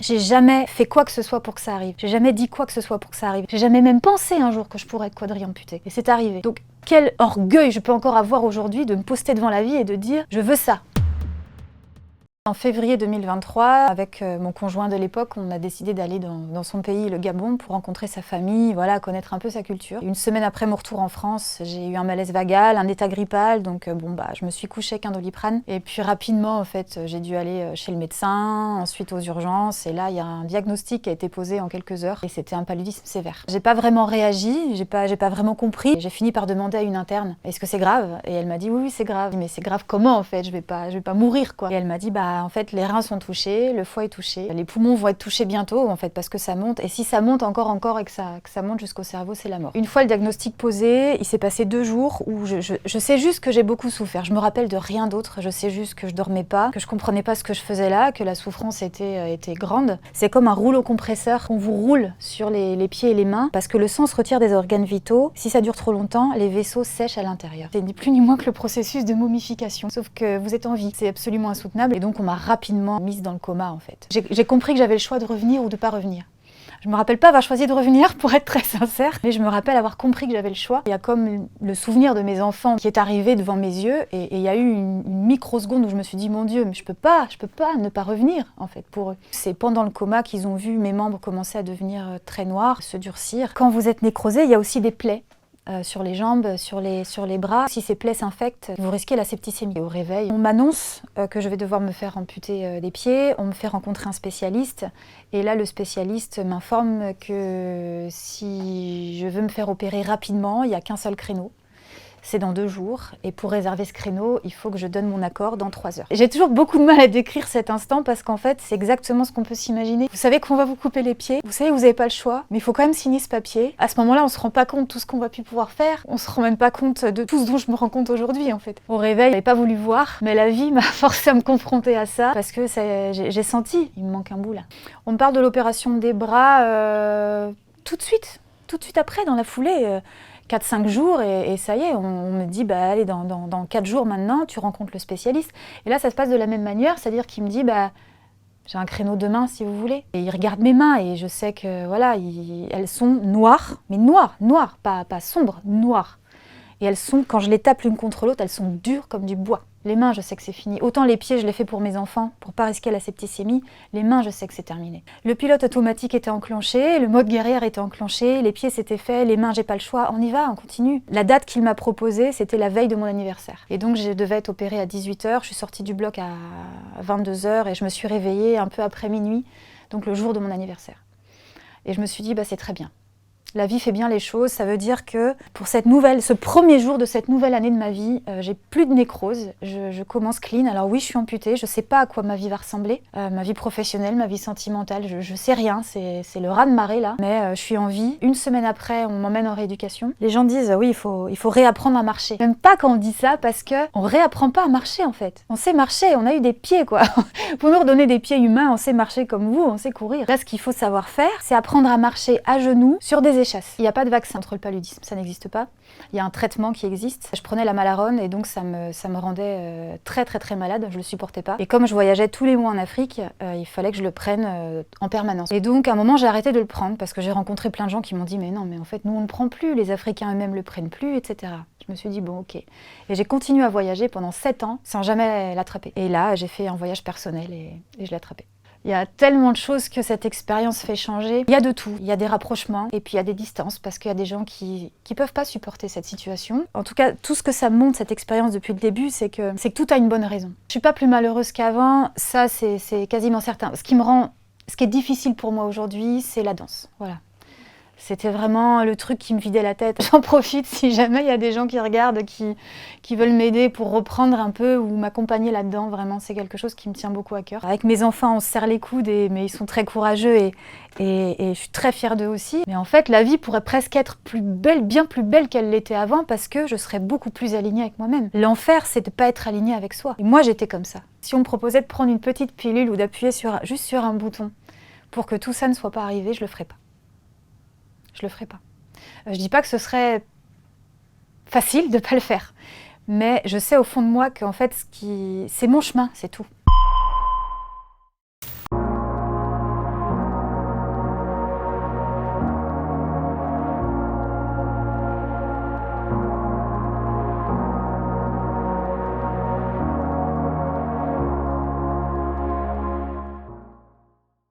J'ai jamais fait quoi que ce soit pour que ça arrive. J'ai jamais dit quoi que ce soit pour que ça arrive. J'ai jamais même pensé un jour que je pourrais être quadri-amputée. Et c'est arrivé. Donc quel orgueil je peux encore avoir aujourd'hui de me poster devant la vie et de dire « je veux ça ». En février 2023, avec mon conjoint de l'époque, on a décidé d'aller dans son pays, le Gabon, pour rencontrer sa famille, voilà, connaître un peu sa culture. Une semaine après mon retour en France, j'ai eu un malaise vagal, un état grippal, donc je me suis couchée avec un Doliprane. Et puis rapidement, en fait, j'ai dû aller chez le médecin, ensuite aux urgences, et là, il y a un diagnostic qui a été posé en quelques heures, et c'était un paludisme sévère. J'ai pas vraiment réagi, j'ai pas vraiment compris. J'ai fini par demander à une interne, est-ce que c'est grave? Et elle m'a dit, oui, c'est grave. Mais c'est grave comment, en fait? Je vais pas mourir, quoi. Et elle m'a dit, en fait, les reins sont touchés, le foie est touché, les poumons vont être touchés bientôt, en fait, parce que ça monte. Et si ça monte encore et que ça monte jusqu'au cerveau, c'est la mort. Une fois le diagnostic posé, il s'est passé 2 jours où je sais juste que j'ai beaucoup souffert. Je me rappelle de rien d'autre. Je sais juste que je dormais pas, que je comprenais pas ce que je faisais là, que la souffrance était grande. C'est comme un rouleau compresseur qu'on vous roule sur les pieds et les mains, parce que le sang se retire des organes vitaux. Si ça dure trop longtemps, les vaisseaux sèchent à l'intérieur. C'est ni plus ni moins que le processus de momification. Sauf que vous êtes en vie. C'est absolument insoutenable. Et donc on m'a rapidement mise dans le coma, en fait. J'ai compris que j'avais le choix de revenir ou de pas revenir. Je me rappelle pas avoir choisi de revenir, pour être très sincère, mais je me rappelle avoir compris que j'avais le choix. Il y a comme le souvenir de mes enfants qui est arrivé devant mes yeux, et il y a eu une microseconde où je me suis dit, mon Dieu, mais je peux pas ne pas revenir, en fait, pour eux. C'est pendant le coma qu'ils ont vu mes membres commencer à devenir très noirs, se durcir. Quand vous êtes nécrosé, il y a aussi des plaies. Sur les jambes, sur les bras. Si ces plaies s'infectent, vous risquez la septicémie. Au réveil, on m'annonce que je vais devoir me faire amputer des pieds, on me fait rencontrer un spécialiste, et là le spécialiste m'informe que si je veux me faire opérer rapidement, il n'y a qu'un seul créneau. C'est dans 2 jours, et pour réserver ce créneau, il faut que je donne mon accord dans 3 heures. J'ai toujours beaucoup de mal à décrire cet instant parce qu'en fait, c'est exactement ce qu'on peut s'imaginer. Vous savez qu'on va vous couper les pieds, vous savez que vous n'avez pas le choix, mais il faut quand même signer ce papier. À ce moment-là, on se rend pas compte de tout ce qu'on va plus pouvoir faire, on se rend même pas compte de tout ce dont je me rends compte aujourd'hui, en fait. Au réveil, j'avais pas voulu voir, mais la vie m'a forcé à me confronter à ça parce que j'ai senti, il me manque un bout là. On me parle de l'opération des bras tout de suite après, dans la foulée. 4-5 jours et ça y est, on me dit allez, dans 4 jours maintenant, tu rencontres le spécialiste. Et là, ça se passe de la même manière, c'est-à-dire qu'il me dit j'ai un créneau demain si vous voulez. Et il regarde mes mains et je sais que voilà, elles sont noires, mais noires, pas sombres, noires. Et elles sont, quand je les tape l'une contre l'autre, elles sont dures comme du bois. Les mains, je sais que c'est fini. Autant les pieds, je les fais pour mes enfants, pour pas risquer la septicémie. Les mains, je sais que c'est terminé. Le pilote automatique était enclenché, le mode guerrière était enclenché, les pieds c'était fait, les mains, j'ai pas le choix. On y va, on continue. La date qu'il m'a proposée, c'était la veille de mon anniversaire. Et donc, je devais être opérée à 18h. Je suis sortie du bloc à 22h et je me suis réveillée un peu après minuit, donc le jour de mon anniversaire. Et je me suis dit, c'est très bien. La vie fait bien les choses, ça veut dire que pour ce premier jour de cette nouvelle année de ma vie, j'ai plus de nécrose, je commence clean. Alors oui, je suis amputée, je sais pas à quoi ma vie va ressembler, ma vie professionnelle, ma vie sentimentale, je sais rien, c'est le raz-de-marée là, mais je suis en vie. Une semaine après, on m'emmène en rééducation. Les gens disent oui, il faut réapprendre à marcher. Même pas quand on dit ça, parce que on réapprend pas à marcher en fait. On sait marcher, on a eu des pieds quoi. Pour nous redonner des pieds humains, on sait marcher comme vous, on sait courir. Là, ce qu'il faut savoir faire, c'est apprendre à marcher à genoux sur des échasses. Il n'y a pas de vaccin contre le paludisme, ça n'existe pas. Il y a un traitement qui existe. Je prenais la Malarone et donc ça me rendait très très très malade, je le supportais pas. Et comme je voyageais tous les mois en Afrique, il fallait que je le prenne en permanence. Et donc à un moment j'ai arrêté de le prendre parce que j'ai rencontré plein de gens qui m'ont dit mais non, mais en fait nous on ne prend plus, les Africains eux-mêmes le prennent plus, etc. Je me suis dit bon ok. Et j'ai continué à voyager pendant 7 ans sans jamais l'attraper. Et là j'ai fait un voyage personnel et je l'ai attrapé. Il y a tellement de choses que cette expérience fait changer. Il y a de tout. Il y a des rapprochements et puis il y a des distances parce qu'il y a des gens qui peuvent pas supporter cette situation. En tout cas, tout ce que ça montre, cette expérience depuis le début, c'est que tout a une bonne raison. Je suis pas plus malheureuse qu'avant, ça c'est quasiment certain. Ce qui est difficile pour moi aujourd'hui, c'est la danse. Voilà. C'était vraiment le truc qui me vidait la tête. J'en profite si jamais il y a des gens qui regardent, qui veulent m'aider pour reprendre un peu ou m'accompagner là-dedans. Vraiment, c'est quelque chose qui me tient beaucoup à cœur. Avec mes enfants, on se serre les coudes, mais ils sont très courageux et je suis très fière d'eux aussi. Mais en fait, la vie pourrait presque être plus belle, bien plus belle qu'elle l'était avant parce que je serais beaucoup plus alignée avec moi-même. L'enfer, c'est de ne pas être alignée avec soi. Et moi, j'étais comme ça. Si on me proposait de prendre une petite pilule ou d'appuyer juste sur un bouton pour que tout ça ne soit pas arrivé, je le ferais pas. Je le ferai pas. Je dis pas que ce serait facile de pas le faire, mais je sais au fond de moi qu'en fait, c'est mon chemin, c'est tout.